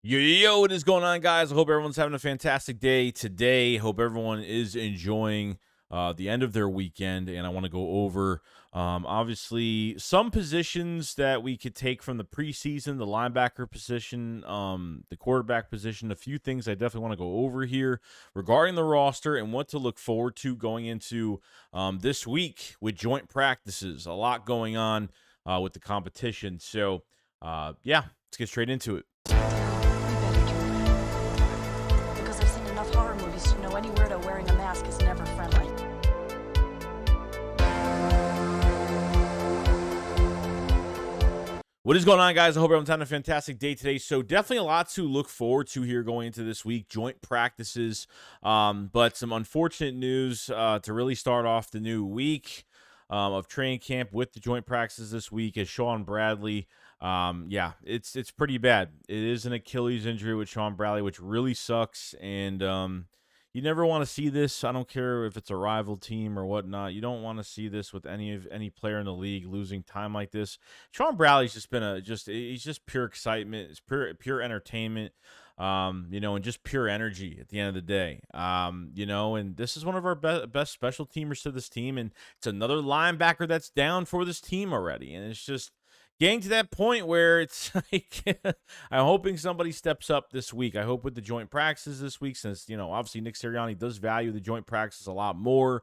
Yo, what is going on, guys? I hope everyone's having a fantastic day today. Hope everyone is enjoying the end of their weekend. And I want to go over, obviously, some positions that we could take from the preseason, the linebacker position, the quarterback position, a few things I definitely want to go over here regarding the roster and what to look forward to going into this week with joint practices. A lot going on with the competition. So, yeah, let's get straight into it. Because I've seen enough horror movies to know any weirdo wearing a mask is never friendly. What is going on, guys? I hope everyone's having a fantastic day today. So definitely a lot to look forward to here going into this week. Joint practices, but some unfortunate news to really start off the new week of training camp with the joint practices this week is Shaun Bradley. Yeah, it's pretty bad. It is an Achilles injury with Shaun Bradley, which really sucks. And you never want to see this. I don't care if it's a rival team or whatnot. You don't want to see this with any player in the league losing time like this. Shaun Bradley's just been he's just pure excitement. It's pure entertainment. And just pure energy at the end of the day. And this is one of our best special teamers to this team, and it's another linebacker that's down for this team already, and it's just getting to that point where it's like I'm hoping somebody steps up this week. I hope with the joint practices this week, since obviously Nick Sirianni does value the joint practices a lot more.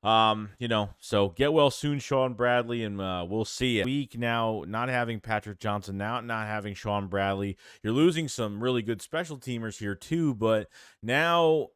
So get well soon, Shaun Bradley, and we'll see it. Week now, not having Patrick Johnson, now not having Shaun Bradley. You're losing some really good special teamers here too, but now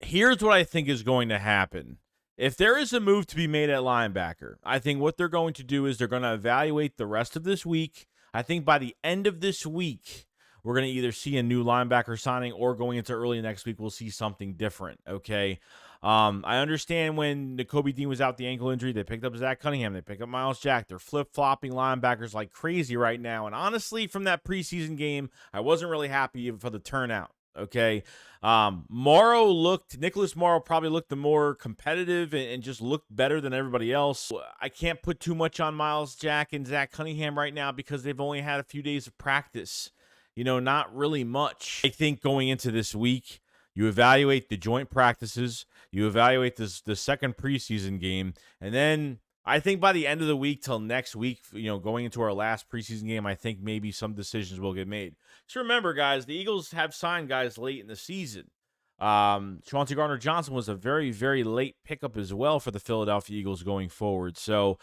here's what I think is going to happen. If there is a move to be made at linebacker, I think what they're going to do is they're going to evaluate the rest of this week. I think by the end of this week, we're going to either see a new linebacker signing or going into early next week, we'll see something different, okay? I understand when Nakobe Dean was out the ankle injury, they picked up Zach Cunningham, they picked up Myles Jack. They're flip-flopping linebackers like crazy right now. And honestly, from that preseason game, I wasn't really happy for the turnout. Okay. Nicholas Morrow probably looked the more competitive and just looked better than everybody else. I can't put too much on Myles Jack and Zach Cunningham right now because they've only had a few days of practice. Not really much. I think going into this week, you evaluate the joint practices, you evaluate the second preseason game, and then I think by the end of the week till next week, going into our last preseason game, I think maybe some decisions will get made. So remember, guys, the Eagles have signed guys late in the season. Chauncey Gardner-Johnson was a very, very late pickup as well for the Philadelphia Eagles going forward. So,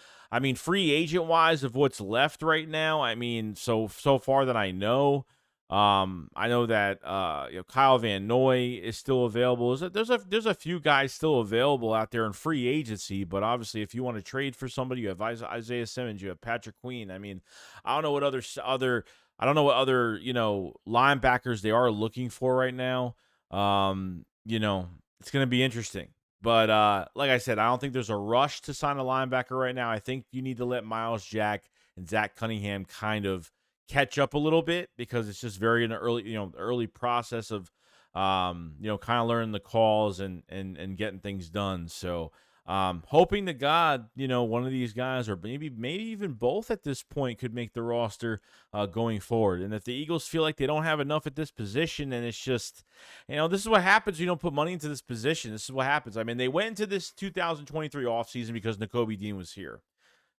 free agent-wise of what's left right now, so far that I know, I know that Kyle Van Noy is still available. There's a few guys still available out there in free agency, but obviously if you want to trade for somebody, you have Isaiah Simmons, you have Patrick Queen. I don't know what other linebackers they are looking for right now. It's going to be interesting. But like I said, I don't think there's a rush to sign a linebacker right now. I think you need to let Myles Jack and Zach Cunningham kind of catch up a little bit because it's just very in the early process of kind of learning the calls and getting things done. So hoping to God, one of these guys or maybe even both at this point could make the roster going forward. And if the Eagles feel like they don't have enough at this position, and it's just, this is what happens. You don't put money into this position. This is what happens. They went into this 2023 offseason because Nakobe Dean was here.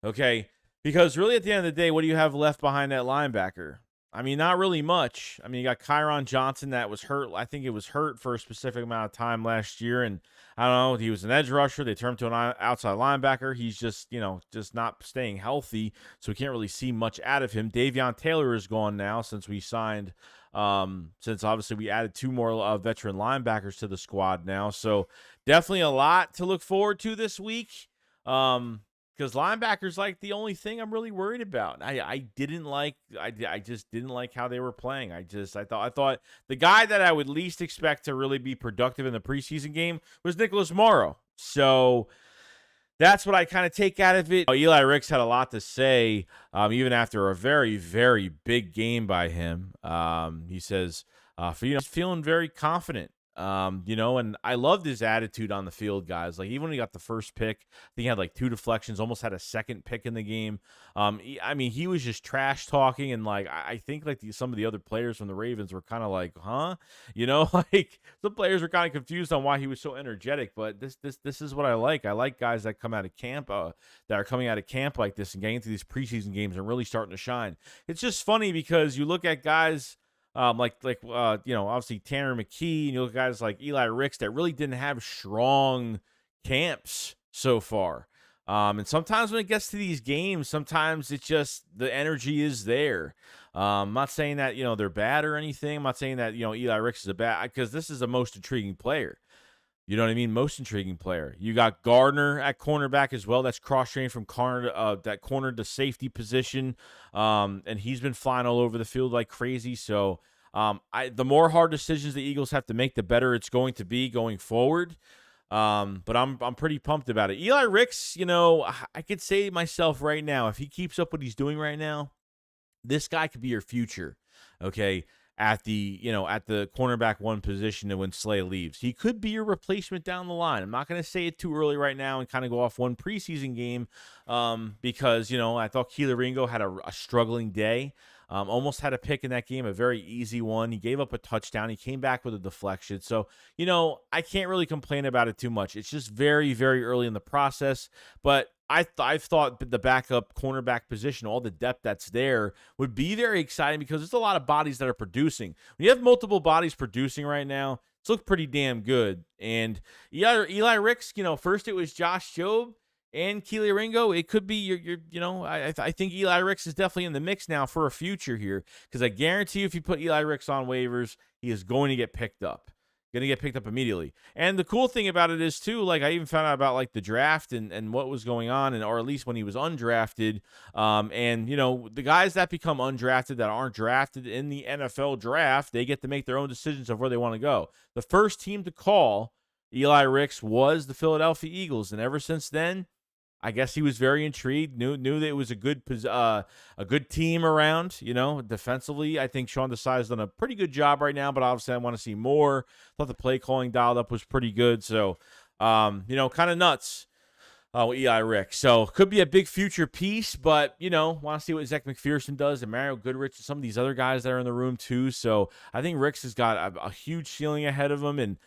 Okay. Because really, at the end of the day, what do you have left behind that linebacker? Not really much. You got Kyron Johnson that was hurt. I think it was hurt for a specific amount of time last year. And I don't know, he was an edge rusher. They turned him to an outside linebacker. He's just not staying healthy. So we can't really see much out of him. Davion Taylor is gone now since we signed, since obviously we added two more veteran linebackers to the squad now. So definitely a lot to look forward to this week. Because linebackers like the only thing I'm really worried about. I just didn't like how they were playing. I thought the guy that I would least expect to really be productive in the preseason game was Nicholas Morrow. So that's what I kind of take out of it. Eli Ricks had a lot to say, even after a very, very big game by him. He says, feeling very confident. And I loved his attitude on the field, guys. Like, even when he got the first pick, I think he had like 2 deflections, almost had a second pick in the game. He was just trash talking, and like I think like some of the other players from the Ravens were kind of like, huh? Like some players were kind of confused on why he was so energetic. But this is what I like. I like guys that come out of camp, that are coming out of camp like this and getting into these preseason games and really starting to shine. It's just funny because you look at guys. Obviously Tanner Mckee, and you look at guys like Eli Ricks that really didn't have strong camps so far. And sometimes when it gets to these games, sometimes it's just the energy is there. I'm not saying that, they're bad or anything. I'm not saying that, Eli Ricks is a bad, because this is the most intriguing player. You know what I mean? Most intriguing player. You got Gardner at cornerback as well. That's cross-trained from that corner to safety position. And he's been flying all over the field like crazy. So the more hard decisions the Eagles have to make, the better it's going to be going forward. But I'm pretty pumped about it. Eli Ricks, I could say to myself right now, if he keeps up what he's doing right now, this guy could be your future. Okay. At the cornerback 1 position when Slay leaves. He could be your replacement down the line. I'm not going to say it too early right now and kind of go off one preseason game because, I thought Keely Ringo had a struggling day. Almost had a pick in that game, a very easy one. He gave up a touchdown. He came back with a deflection. So, I can't really complain about it too much. It's just very, very early in the process. But I've thought the backup cornerback position, all the depth that's there, would be very exciting because there's a lot of bodies that are producing. When you have multiple bodies producing right now, it's looked pretty damn good. And Eli Ricks, first it was Josh Jobe and Keely Ringo. It could be I think Eli Ricks is definitely in the mix now for a future here, because I guarantee you if you put Eli Ricks on waivers, he is going to get picked up. Going to get picked up immediately. And the cool thing about it is, too, like I even found out about like the draft and what was going on, or at least when he was undrafted. The guys that become undrafted that aren't drafted in the NFL draft, they get to make their own decisions of where they want to go. The first team to call Eli Ricks was the Philadelphia Eagles. And ever since then, I guess he was very intrigued, knew that it was a good team around, defensively. I think Sean Desai's done a pretty good job right now, but obviously I want to see more. Thought the play calling dialed up was pretty good. So, kind of nuts. Eli Ricks. So could be a big future piece, but, want to see what Zach McPherson does and Mario Goodrich and some of these other guys that are in the room too. So I think Ricks has got a huge ceiling ahead of him, and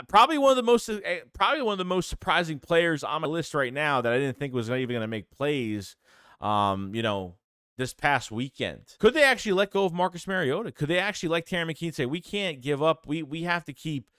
probably one of the most surprising players on my list right now that I didn't think was even going to make plays, this past weekend. Could they actually let go of Marcus Mariota? Could they actually, like Tanner Mckee, say, we can't give up. We have to keep,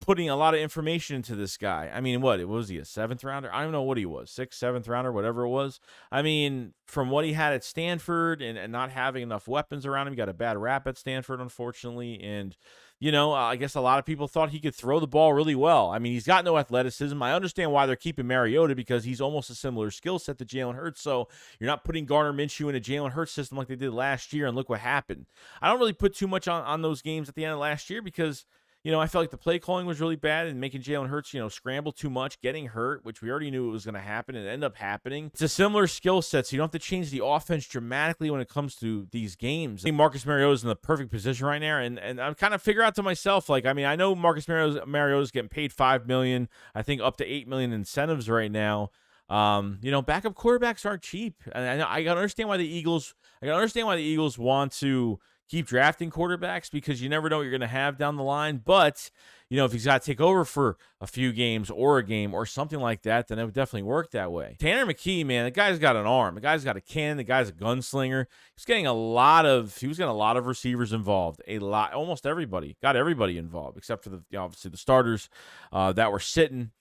putting a lot of information into this guy. I mean, what was he, a 7th rounder? I don't know what he was, 6th, 7th rounder, whatever it was. I mean, from what he had at Stanford and not having enough weapons around him, he got a bad rap at Stanford, unfortunately. And, I guess a lot of people thought he could throw the ball really well. I mean, he's got no athleticism. I understand why they're keeping Mariota, because he's almost a similar skill set to Jalen Hurts. So you're not putting Gardner Minshew in a Jalen Hurts system like they did last year, and look what happened. I don't really put too much on those games at the end of last year because I felt like the play calling was really bad and making Jalen Hurts, scramble too much, getting hurt, which we already knew it was going to happen, and it ended up happening. It's a similar skill set, so you don't have to change the offense dramatically when it comes to these games. I think Marcus Mariota is in the perfect position right now, and I'm kind of figuring out to myself, I know Marcus Mariota is getting paid $5 million, I think up to $8 million incentives right now. Backup quarterbacks aren't cheap, and I understand why the Eagles want to keep drafting quarterbacks, because you never know what you're going to have down the line. But, if he's got to take over for a few games or a game or something like that, then it would definitely work that way. Tanner Mckee, man, the guy's got an arm. The guy's got a cannon. The guy's a gunslinger. He was getting a lot of receivers involved. Almost everybody. Got everybody involved, except for obviously the starters that were sitting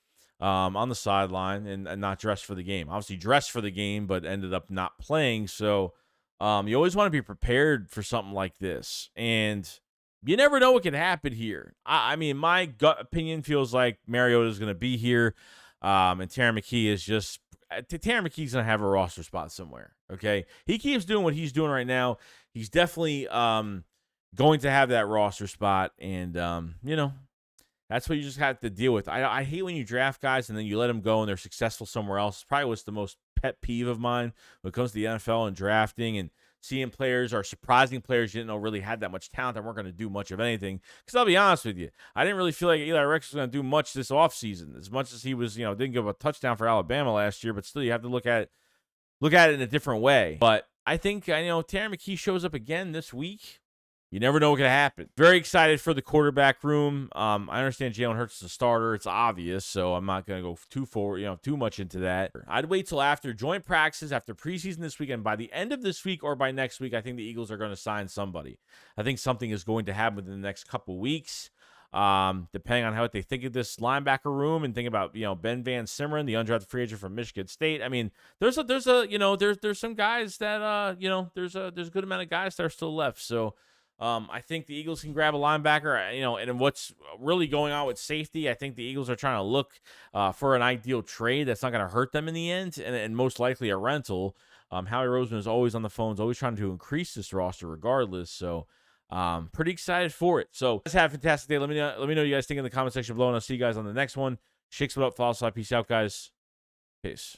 on the sideline and not dressed for the game. Obviously dressed for the game, but ended up not playing. So, you always want to be prepared for something like this, and you never know what could happen here. I mean, my gut opinion feels like Mariota is going to be here, and Tanner Mckee is Tanner McKee's going to have a roster spot somewhere, okay? He keeps doing what he's doing right now. He's definitely going to have that roster spot, and, that's what you just have to deal with. I hate when you draft guys and then you let them go and they're successful somewhere else. It's probably what's the most pet peeve of mine when it comes to the NFL and drafting. And seeing players or surprising players you didn't know really had that much talent that weren't going to do much of anything. Because I'll be honest with you, I didn't really feel like Eli Rodgers was going to do much this offseason. As much as he was, didn't give a touchdown for Alabama last year, but still you have to look at it in a different way. But I think, Tanner Mckee shows up again this week. You never know what could happen. Very excited for the quarterback room. I understand Jalen Hurts is a starter. It's obvious, so I'm not going to go too much into that. I'd wait till after joint practices, after preseason this weekend. By the end of this week or by next week, I think the Eagles are going to sign somebody. I think something is going to happen within the next couple weeks, depending on how they think of this linebacker room and think about, Ben Van Simmeren, the undrafted free agent from Michigan State. I mean, there's some guys that, there's a good amount of guys that are still left. So, I think the Eagles can grab a linebacker, and what's really going on with safety, I think the Eagles are trying to look for an ideal trade that's not going to hurt them in the end, and most likely a rental. Howie Roseman is always on the phones, always trying to increase this roster regardless, so pretty excited for it. So, guys, have a fantastic day. Let me know what you guys think in the comment section below, and I'll see you guys on the next one. Shakes it up, follow us, peace out, guys. Peace.